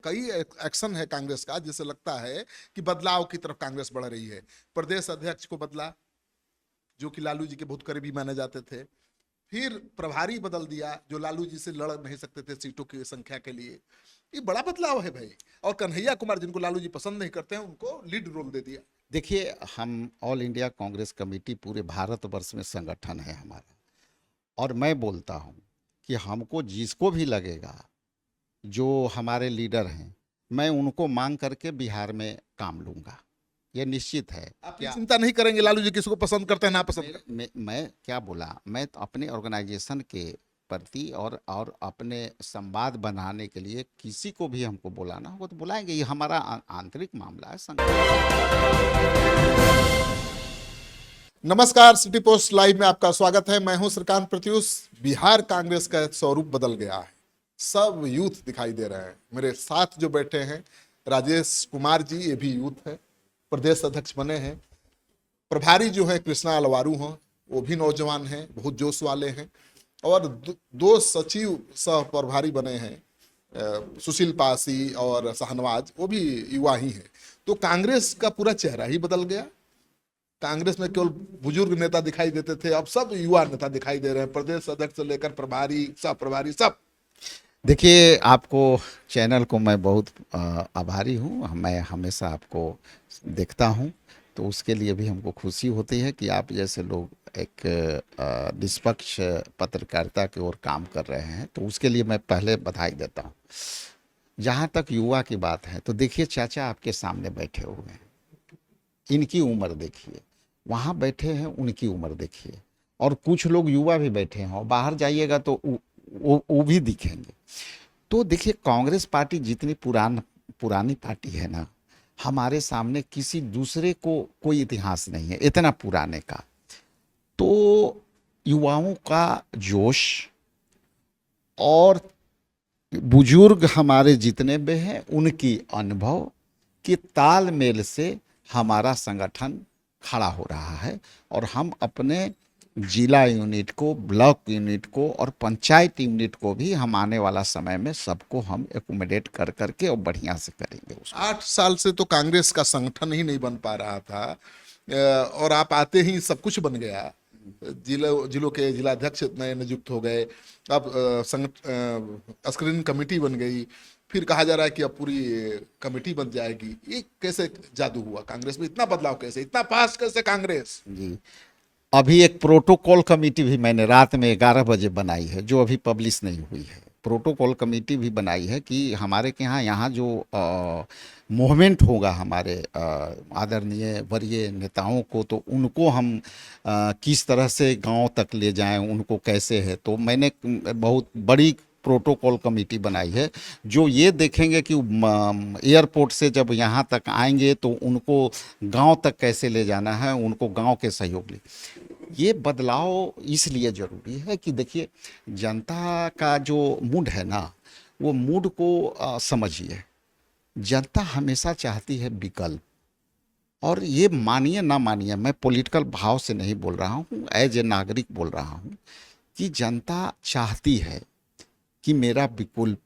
कई एक्शन है कांग्रेस का जिससे लगता है कि बदलाव की तरफ कांग्रेस बढ़ रही है। प्रदेश अध्यक्ष को बदला, जो कि लालू जी के बहुत करीबी माने जाते थे। फिर प्रभारी बदल दिया, जो लालू जी से लड़ नहीं सकते थे सीटों की संख्या के लिए। ये बड़ा बदलाव है भाई। और कन्हैया कुमार, जिनको लालू जी पसंद नहीं करते हैं, उनको लीड रोल दे दिया। देखिए, हम ऑल इंडिया कांग्रेस कमेटी पूरे भारतवर्ष में संगठन है हमारा। और मैं बोलता हूँ कि हमको जिसको भी लगेगा, जो हमारे लीडर हैं, मैं उनको मांग करके बिहार में काम लूँगा, ये निश्चित है। आप ये क्या चिंता नहीं करेंगे लालू जी किसको पसंद करते हैं ना पसंद मैं, करते हैं? मैं क्या बोला, मैं तो अपने ऑर्गेनाइजेशन के प्रति और अपने संवाद बनाने के लिए किसी को भी हमको बुलाना होगा तो बुलाएंगे। ये हमारा आंतरिक मामला है, नमस्कार, सिटी पोस्ट लाइव में आपका स्वागत है। मैं हूं श्रीकांत प्रत्युष। बिहार कांग्रेस का स्वरूप बदल गया है। सब यूथ दिखाई दे रहे हैं। मेरे साथ जो बैठे हैं राजेश कुमार जी, ये भी यूथ है, प्रदेश अध्यक्ष बने हैं। प्रभारी जो है कृष्णा अलवारू हैं, वो भी नौजवान हैं, बहुत जोश वाले हैं। और दो सचिव सह प्रभारी बने हैं, सुशील पासी और शाहनवाज, वो भी युवा ही हैं। तो कांग्रेस का पूरा चेहरा ही बदल गया। कांग्रेस में केवल बुजुर्ग नेता दिखाई देते थे, अब सब युवा नेता दिखाई दे रहे हैं, प्रदेश अध्यक्ष से लेकर प्रभारी, सह प्रभारी, सब। देखिए, आपको चैनल को मैं बहुत आभारी हूँ। मैं हमेशा आपको देखता हूँ, तो उसके लिए भी हमको खुशी होती है कि आप जैसे लोग एक निष्पक्ष पत्रकारिता की ओर काम कर रहे हैं, तो उसके लिए मैं पहले बधाई देता हूँ। जहाँ तक युवा की बात है, तो देखिए, चाचा आपके सामने बैठे हुए हैं, इनकी उम्र देखिए, वहाँ बैठे हैं उनकी उम्र देखिए, और कुछ लोग युवा भी बैठे हैं, और बाहर जाइएगा तो वो भी दिखेंगे। तो देखिए, कांग्रेस पार्टी जितनी पुरानी पार्टी है ना, हमारे सामने किसी दूसरे को कोई इतिहास नहीं है इतना पुराने का। तो युवाओं का जोश और बुजुर्ग हमारे जितने भी हैं, उनकी अनुभव के तालमेल से हमारा संगठन खड़ा हो रहा है। और हम अपने जिला यूनिट को, ब्लॉक यूनिट को और पंचायत यूनिट को भी हम आने वाला समय में सबको हम एकोमोडेट कर करके और बढ़िया से करेंगे उसको। 8 साल से तो कांग्रेस का संगठन ही नहीं बन पा रहा था, और आप आते ही सब कुछ बन गया। जिलों के जिलाध्यक्ष नए नियुक्त हो गए, अब स्क्रीनिंग कमेटी बन गई, फिर कहा जा रहा है कि अब पूरी कमेटी बन जाएगी। ये कैसे जादू हुआ कांग्रेस में? इतना बदलाव कैसे, इतना फास्ट कैसे कांग्रेस? जी, अभी एक प्रोटोकॉल कमेटी भी मैंने रात में 11 बजे बनाई है, जो अभी पब्लिश नहीं हुई है। प्रोटोकॉल कमेटी भी बनाई है कि हमारे के यहाँ जो मूवमेंट होगा हमारे आदरणीय वरीय नेताओं को, तो उनको हम किस तरह से गांव तक ले जाएं, उनको कैसे है। तो मैंने बहुत बड़ी प्रोटोकॉल कमेटी बनाई है, जो ये देखेंगे कि एयरपोर्ट से जब यहाँ तक आएंगे तो उनको गांव तक कैसे ले जाना है, उनको गांव के सहयोग ले। ये बदलाव इसलिए ज़रूरी है कि देखिए, जनता का जो मूड है ना, वो मूड को समझिए। जनता हमेशा चाहती है विकल्प। और ये मानिए ना मानिए, मैं पॉलिटिकल भाव से नहीं बोल रहा हूँ, एज ए नागरिक बोल रहा हूँ, कि जनता चाहती है कि मेरा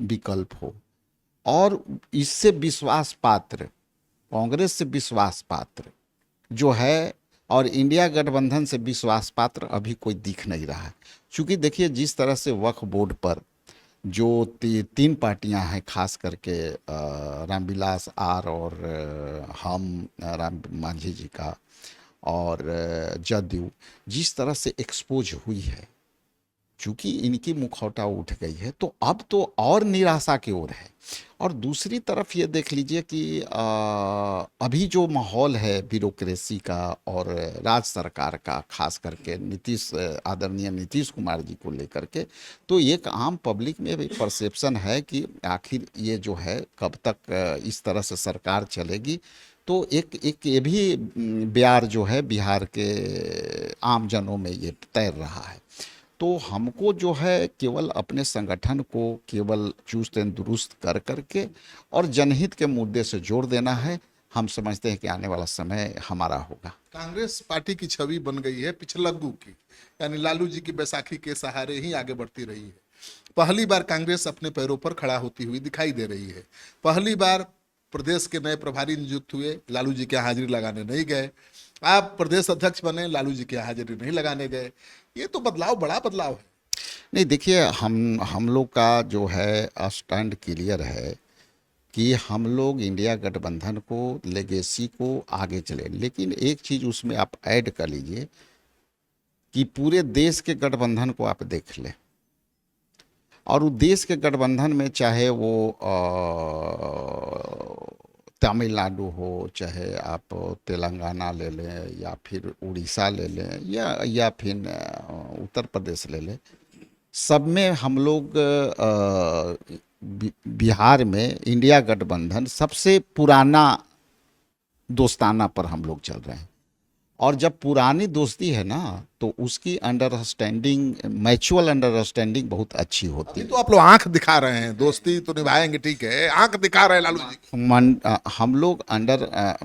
विकल्प हो। और इससे विश्वास पात्र, कांग्रेस से विश्वास पात्र जो है, और इंडिया गठबंधन से विश्वास पात्र अभी कोई दिख नहीं रहा है। क्योंकि देखिए, जिस तरह से वक्फ बोर्ड पर जो 3 पार्टियां हैं, खास करके रामविलास आर और हम राम मांझी जी का और जदयू, जिस तरह से एक्सपोज हुई है, चूंकि इनकी मुखौटा उठ गई है, तो अब तो और निराशा की ओर है। और दूसरी तरफ ये देख लीजिए कि अभी जो माहौल है ब्यूरोक्रेसी का और राज्य सरकार का, खास करके आदरणीय नीतीश कुमार जी को लेकर के, तो एक आम पब्लिक में भी परसेप्शन है कि आखिर ये जो है कब तक इस तरह से सरकार चलेगी। तो एक ये भी ब्यार जो है बिहार के आम जनों में ये तैर रहा है। तो हमको जो है केवल अपने संगठन को केवल चुस्त एंड दुरुस्त कर करके और जनहित के मुद्दे से जोड़ देना है। हम समझते हैं कि आने वाला समय हमारा होगा। कांग्रेस पार्टी की छवि बन गई है पिछलग्गू की, यानी लालू जी की बैसाखी के सहारे ही आगे बढ़ती रही है। पहली बार कांग्रेस अपने पैरों पर खड़ा होती हुई दिखाई दे रही है। पहली बार प्रदेश के नए प्रभारी नियुक्त हुए, लालू जी के हाजिरी लगाने नहीं गए। आप प्रदेश अध्यक्ष बने, लालू जी के हाजिरी नहीं लगाने गए। ये तो बदलाव, बड़ा बदलाव है। नहीं देखिए, हम लोग का जो है स्टैंड क्लियर है कि हम लोग इंडिया गठबंधन को, लेगेसी को आगे चले। लेकिन एक चीज़ उसमें आप ऐड कर लीजिए कि पूरे देश के गठबंधन को आप देख लें, और उस देश के गठबंधन में चाहे वो तमिलनाडु हो, चाहे आप तेलंगाना ले लें, या फिर उड़ीसा ले लें, या फिर उत्तर प्रदेश ले लें, सब में हम लोग बिहार में इंडिया गठबंधन सबसे पुराना दोस्ताना पर हम लोग चल रहे हैं। और जब पुरानी दोस्ती है ना, तो उसकी अंडरस्टैंडिंग, म्यूचुअल अंडरस्टैंडिंग बहुत अच्छी होती अभी तो आप लोग आंख दिखा रहे हैं, दोस्ती तो निभाएंगे, ठीक है, आंख दिखा रहे हैं लालू जी। है। हम लोग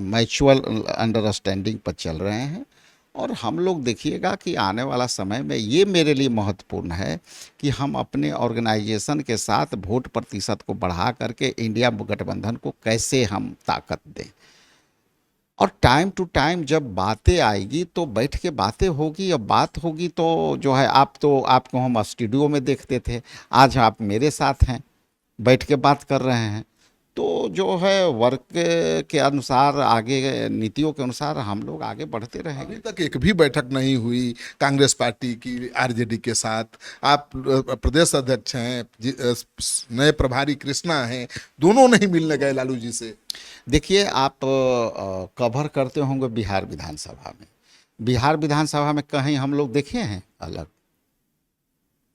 म्यूचुअल अंडरस्टैंडिंग पर चल रहे हैं। और हम लोग देखिएगा कि आने वाला समय में ये मेरे लिए महत्वपूर्ण है कि हम अपने ऑर्गेनाइजेशन के साथ वोट प्रतिशत को बढ़ा करके इंडिया गठबंधन को कैसे हम ताकत दें। और टाइम टू टाइम जब बातें आएगी तो बैठ के बातें होगी। अब बात होगी तो जो है, आपको हम स्टूडियो में देखते थे, आज आप मेरे साथ हैं, बैठ के बात कर रहे हैं। तो जो है वर्क के अनुसार, आगे नीतियों के अनुसार हम लोग आगे बढ़ते रहेंगे। अभी तक एक भी बैठक नहीं हुई कांग्रेस पार्टी की आरजेडी के साथ। आप प्रदेश अध्यक्ष हैं, नए प्रभारी कृष्णा हैं, दोनों नहीं मिलने गए लालू जी से। देखिए, आप कवर करते होंगे बिहार विधानसभा में। बिहार विधानसभा में कहीं हम लोग देखे हैं अलग?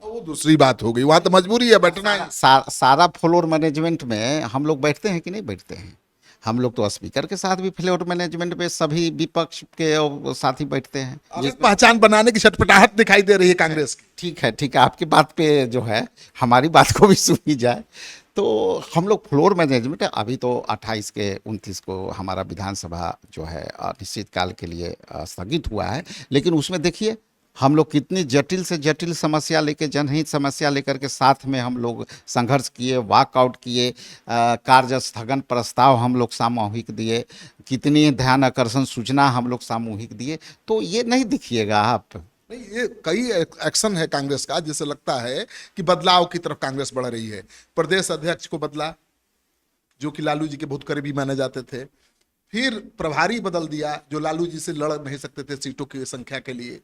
वो दूसरी बात हो गई, वहां तो मजबूरी है बैठना है। सारा फ्लोर मैनेजमेंट में हम लोग बैठते हैं कि नहीं बैठते हैं? हम लोग तो स्पीकर के साथ भी फ्लोर मैनेजमेंट में सभी विपक्ष के साथ ही बैठते हैं। अलग पहचान बनाने की छटपटाहट दिखाई दे रही है कांग्रेस की। ठीक है, ठीक है, आपकी बात पे जो है हमारी बात को भी सुनी जाए तो हम लोग फ्लोर मैनेजमेंट, अभी तो 28 के 29 को हमारा विधानसभा जो है अनिश्चित काल के लिए स्थगित हुआ है। लेकिन उसमें देखिए हम लोग कितनी जटिल से जटिल समस्या लेके, जनहित समस्या लेकर के साथ में हम लोग संघर्ष किए, वॉकआउट किए, कार्य स्थगन प्रस्ताव हम लोग सामूहिक दिए, कितनी ध्यान आकर्षण सूचना हम लोग सामूहिक दिए। तो ये नहीं दिखिएगा आप। नहीं, ये कई एक्शन है कांग्रेस का जिससे लगता है कि बदलाव की तरफ कांग्रेस बढ़ रही है। प्रदेश अध्यक्ष को बदला, जो कि लालू जी के बहुत करीबी माने जाते थे। फिर प्रभारी बदल दिया, जो लालू जी से लड़ नहीं सकते थे सीटों की संख्या के लिए।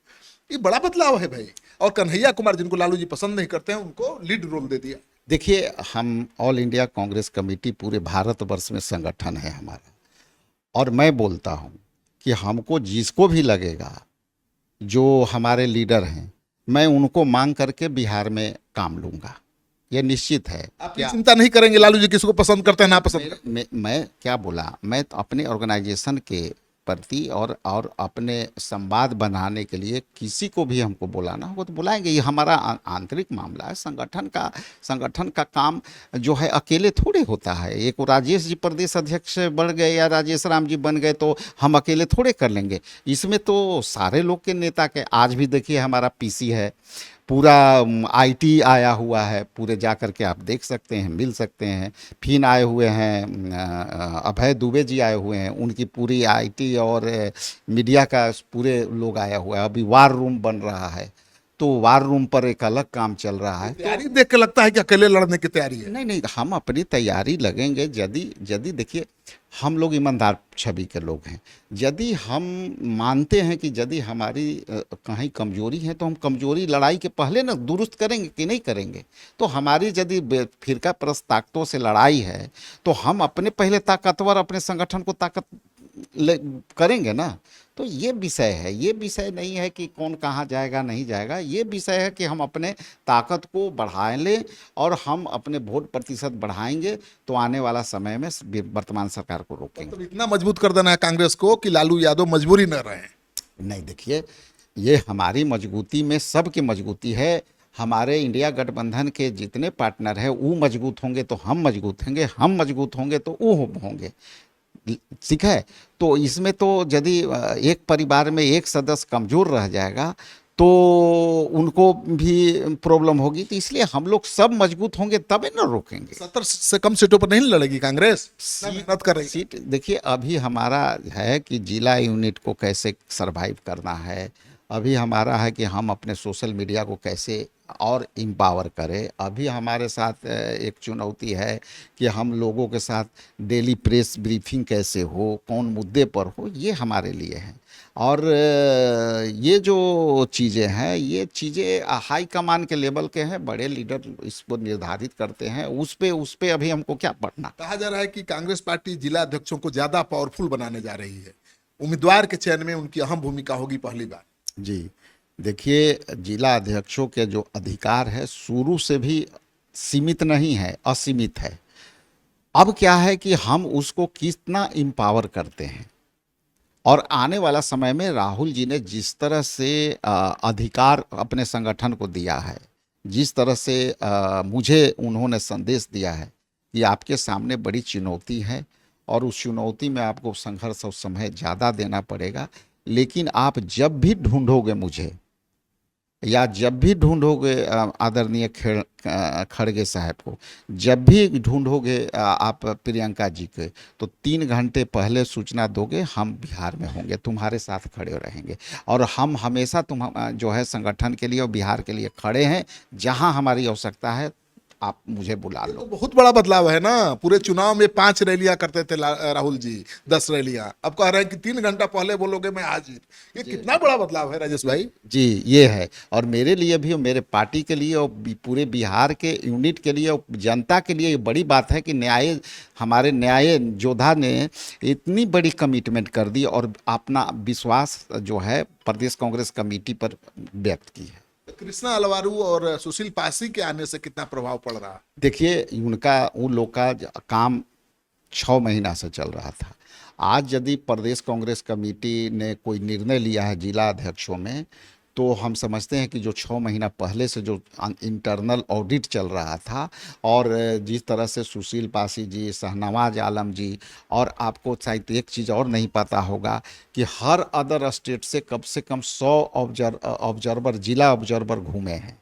ये बड़ा बदलाव है भाई। और कन्हैया कुमार, जिनको लालू जी पसंद नहीं करते हैं, उनको लीड रोल दे दिया। देखिए, हम ऑल इंडिया कांग्रेस कमेटी पूरे भारतवर्ष में संगठन है हमारा, और मैं बोलता हूँ कि हमको जिसको भी लगेगा, जो हमारे लीडर हैं, मैं उनको मांग करके बिहार में काम लूँगा, ये निश्चित है। आप ये चिंता नहीं करेंगे लालू जी किसको पसंद करते हैं ना पसंद करते हैं? मैं क्या बोला, मैं तो अपने ऑर्गेनाइजेशन के प्रति और अपने संवाद बनाने के लिए किसी को भी हमको बुलाना होगा तो बुलाएंगे। ये हमारा आंतरिक मामला है। संगठन का काम जो है अकेले थोड़े होता है। एक राजेश जी प्रदेश अध्यक्ष बढ़ गए या राजेश राम जी बन गए तो हम अकेले थोड़े कर लेंगे। इसमें तो सारे लोग के नेता के, आज भी देखिए हमारा पीसी है, पूरा आईटी आया हुआ है, पूरे जा कर के आप देख सकते हैं, मिल सकते हैं। फिर आए हुए हैं अभय दुबे जी आए हुए हैं, उनकी पूरी आईटी और मीडिया का पूरे लोग आया हुआ है। अभी वार रूम बन रहा है, तो वार रूम पर एक अलग काम चल रहा है। तैयारी देख के लगता है कि अकेले लड़ने की तैयारी है। नहीं, हम अपनी तैयारी लगेंगे। यदि देखिए, हम लोग ईमानदार छवि के लोग हैं। यदि हम मानते हैं कि यदि हमारी कहीं कमजोरी है तो हम कमजोरी लड़ाई के पहले ना दुरुस्त करेंगे कि नहीं करेंगे। तो हमारी यदि फिरका परस्त ताकतों से लड़ाई है तो हम अपने पहले ताकतवर अपने संगठन को ताकत करेंगे ना। तो ये विषय है, ये विषय नहीं है कि कौन कहाँ जाएगा नहीं जाएगा। ये विषय है कि हम अपने ताकत को बढ़ा लें और हम अपने वोट प्रतिशत बढ़ाएंगे तो आने वाला समय में वर्तमान सरकार को रोकेंगे। तो इतना मजबूत कर देना है कांग्रेस को कि लालू यादव मजबूरी न रहे। नहीं, देखिए, ये हमारी मजबूती में सबकी मजबूती है। हमारे इंडिया गठबंधन के जितने पार्टनर हैं वो मजबूत होंगे तो हम मजबूत होंगे, हम मजबूत होंगे तो वो होंगे। ठीक है। तो इसमें तो यदि एक परिवार में एक सदस्य कमज़ोर रह जाएगा तो उनको भी प्रॉब्लम होगी। तो इसलिए हम लोग सब मजबूत होंगे तबे न रोकेंगे। 70 से कम सीटों पर नहीं लड़ेगी कांग्रेस, इतना मेहनत कर रही है। सीट देखिए, अभी हमारा है कि जिला यूनिट को कैसे सरवाइव करना है। अभी हमारा है कि हम अपने सोशल मीडिया को कैसे और एम्पावर करें। अभी हमारे साथ एक चुनौती है कि हम लोगों के साथ डेली प्रेस ब्रीफिंग कैसे हो, कौन मुद्दे पर हो, ये हमारे लिए है। और ये जो चीज़ें हैं, ये चीज़ें हाई कमान के लेवल के हैं, बड़े लीडर इसको निर्धारित करते हैं। उस पे अभी हमको क्या पढ़ना। कहा जा रहा है कि कांग्रेस पार्टी जिला अध्यक्षों को ज्यादा पावरफुल बनाने जा रही है, उम्मीदवार के चयन में उनकी अहम भूमिका होगी पहली बार। जी देखिए, जिला अध्यक्षों के जो अधिकार है शुरू से भी सीमित नहीं है, असीमित है। अब क्या है कि हम उसको कितना एम्पावर करते हैं। और आने वाला समय में राहुल जी ने जिस तरह से अधिकार अपने संगठन को दिया है, जिस तरह से मुझे उन्होंने संदेश दिया है कि आपके सामने बड़ी चुनौती है और उस चुनौती में आपको संघर्ष और समय ज़्यादा देना पड़ेगा, लेकिन आप जब भी ढूंढोगे मुझे, या जब भी ढूंढोगे आदरणीय खड़गे साहब को, जब भी ढूंढोगे आप प्रियंका जी के, तो 3 घंटे पहले सूचना दोगे, हम बिहार में होंगे, तुम्हारे साथ खड़े रहेंगे। और हम हमेशा जो है संगठन के लिए और बिहार के लिए खड़े हैं। जहां हमारी आवश्यकता है आप मुझे बुला लो। तो बहुत बड़ा बदलाव है ना। पूरे चुनाव में 5 रैलियां करते थे राहुल जी, 10 रैलियां, अब कह रहे हैं कि 3 घंटा पहले बोलोगे मैं हाजिर। ये कितना बड़ा बदलाव है राजेश भाई। जी ये है, और मेरे लिए भी और मेरे पार्टी के लिए और पूरे बिहार के यूनिट के लिए और जनता के लिए ये बड़ी बात है कि हमारे न्याय योद्धा ने इतनी बड़ी कमिटमेंट कर दी और अपना विश्वास जो है प्रदेश कांग्रेस कमेटी पर व्यक्त की है। कृष्णा अलवारू और सुशील पासी के आने से कितना प्रभाव पड़ रहा? देखिए, उन लोग का काम 6 महीना से चल रहा था। आज यदि प्रदेश कांग्रेस कमेटी ने कोई निर्णय लिया है जिला अध्यक्षों में, तो हम समझते हैं कि जो 6 महीना पहले से जो इंटरनल ऑडिट चल रहा था, और जिस तरह से सुशील पासी जी, शहनवाज आलम जी, और आपको शायद एक चीज़ और नहीं पता होगा कि हर अदर स्टेट से कम 100 ऑब्जर्वर, जिला ऑब्जर्वर घूमे हैं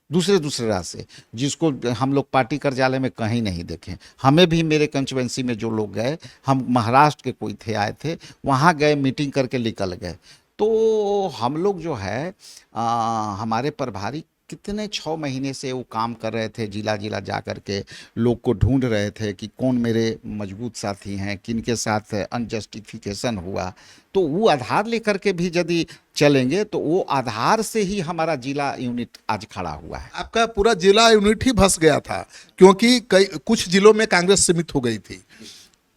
दूसरे राज्य से, जिसको हम लोग पार्टी कार्यालय में कहीं नहीं देखे। हमें भी, मेरे कंस्टिट्यूएंसी में जो लोग गए, हम महाराष्ट्र के कोई थे, आए थे, वहाँ गए, मीटिंग करके निकल गए। तो हम लोग जो है हमारे प्रभारी कितने 6 महीने से वो काम कर रहे थे, जिला जिला जा कर के लोग को ढूंढ रहे थे कि कौन मेरे मजबूत साथी हैं, किन के साथ अनजस्टिफिकेशन हुआ। तो वो आधार लेकर के भी यदि चलेंगे तो वो आधार से ही हमारा जिला यूनिट आज खड़ा हुआ है। आपका पूरा जिला यूनिट ही फंस गया था, क्योंकि कुछ जिलों में कांग्रेस सीमित हो गई थी।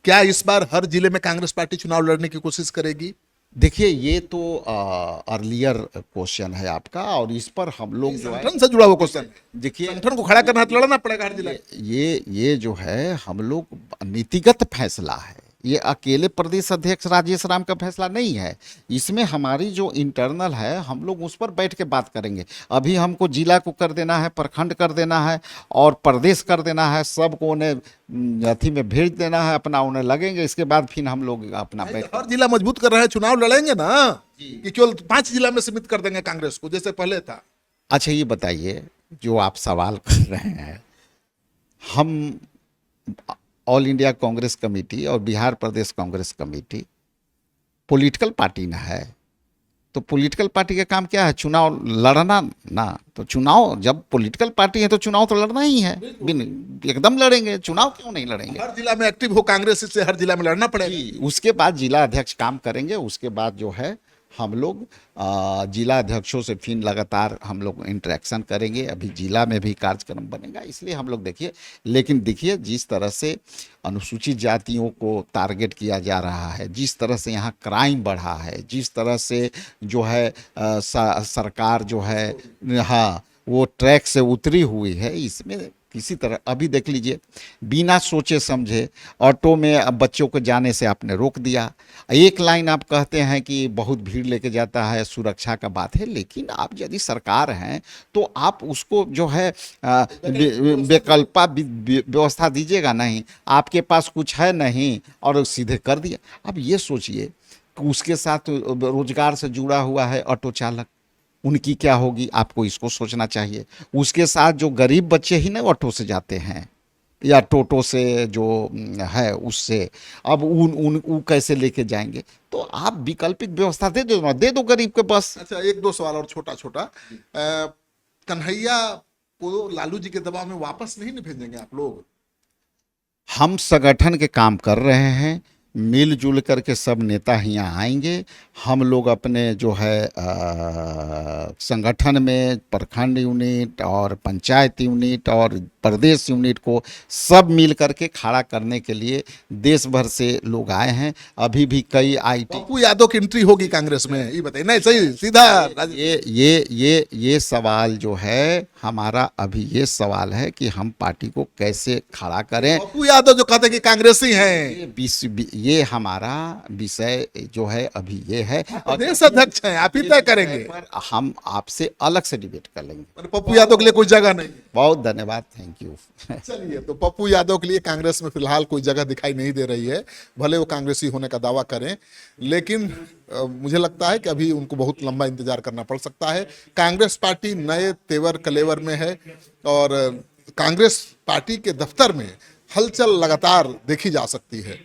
क्या इस बार हर जिले में कांग्रेस पार्टी चुनाव लड़ने की कोशिश करेगी? देखिए, ये तो अर्लियर क्वेश्चन है आपका, और इस पर हम लोग जो है, संगठन से जुड़ा हुआ क्वेश्चन है। देखिए, संगठन को खड़ा करना है तो लड़ना पड़ेगा हर जिला। ये जो है हम लोग नीतिगत फैसला है, ये अकेले प्रदेश अध्यक्ष राजेश राम का फैसला नहीं है। इसमें हमारी जो इंटरनल है, हम लोग उस पर बैठ के बात करेंगे। अभी हमको जिला को कर देना है, प्रखंड कर देना है और प्रदेश कर देना है, सबको उन्हें अथी में भेज देना है, अपना उन्हें लगेंगे। इसके बाद फिर हम लोग अपना बैठ, हर जिला मजबूत कर रहे हैं, चुनाव लड़ेंगे ना कि केवल 5 जिला में सीमित कर देंगे कांग्रेस को जैसे पहले था? अच्छा ये बताइए, जो आप सवाल कर रहे हैं, हम ऑल इंडिया कांग्रेस कमेटी और बिहार प्रदेश कांग्रेस कमेटी पॉलिटिकल पार्टी ना है, तो पॉलिटिकल पार्टी का काम क्या है? चुनाव लड़ना ना। तो चुनाव, जब पॉलिटिकल पार्टी है तो चुनाव तो लड़ना ही है, एकदम लड़ेंगे, चुनाव क्यों नहीं लड़ेंगे? हर जिला में एक्टिव हो कांग्रेस, इससे हर जिला में लड़ना पड़ेगा। उसके बाद जिला अध्यक्ष काम करेंगे, उसके बाद जो है हम लोग जिला अध्यक्षों से फिर लगातार हम लोग इंटरेक्शन करेंगे। अभी जिला में भी कार्यक्रम बनेगा, इसलिए हम लोग देखिए, लेकिन देखिए जिस तरह से अनुसूचित जातियों को टारगेट किया जा रहा है, जिस तरह से यहाँ क्राइम बढ़ा है, जिस तरह से जो है सरकार जो है, हाँ, वो ट्रैक से उतरी हुई है, इसमें किसी तरह, अभी देख लीजिए, बिना सोचे समझे ऑटो में अब बच्चों को जाने से आपने रोक दिया। एक लाइन आप कहते हैं कि बहुत भीड़ लेके जाता है, सुरक्षा का बात है, लेकिन आप यदि सरकार हैं तो आप उसको जो है विकल्पा व्यवस्था दीजिएगा। नहीं, आपके पास कुछ है नहीं और सीधे कर दिया। अब ये सोचिए कि उसके साथ रोजगार से जुड़ा हुआ है ऑटो चालक, उनकी क्या होगी, आपको इसको सोचना चाहिए। उसके साथ जो गरीब बच्चे ही ना ऑटो से जाते हैं या टोटो से जो है उससे, अब उन कैसे लेके जाएंगे? तो आप वैकल्पिक व्यवस्था दे दो ना, दे दो गरीब के बस। अच्छा, एक दो सवाल और छोटा छोटा। कन्हैया को लालू जी के दबाव में वापस नहीं न भेजेंगे आप लोग? हम संगठन के काम कर रहे हैं, मिलजुल करके सब नेता यहाँ आएंगे। हम लोग अपने जो है संगठन में प्रखंड यूनिट और पंचायत यूनिट और प्रदेश यूनिट को सब मिल करके खड़ा करने के लिए देश भर से लोग आए हैं। अभी भी कई आईटी पप्पू यादव की एंट्री होगी कांग्रेस में, ये बताइए। नहीं, सही सीधा ये सवाल जो है हमारा, अभी ये सवाल है कि हम पार्टी को कैसे खड़ा करें। पप्पू यादव जो कहते हैं कि कांग्रेसी हैं, ये हमारा विषय जो है अभी ये है। प्रदेश अध्यक्ष हैं, आप ही तय करेंगे। पर हम आपसे अलग से डिबेट कर लेंगे। पर पप्पू यादव के लिए कोई जगह नहीं। बहुत धन्यवाद, थैंक यू। चलिए, तो पप्पू यादव के लिए कांग्रेस में फिलहाल कोई जगह दिखाई नहीं दे रही है, भले वो कांग्रेसी होने का दावा करें, लेकिन मुझे लगता है कि अभी उनको बहुत लंबा इंतजार करना पड़ सकता है। कांग्रेस पार्टी नए तेवर कलेवर में है और कांग्रेस पार्टी के दफ्तर में हलचल लगातार देखी जा सकती है।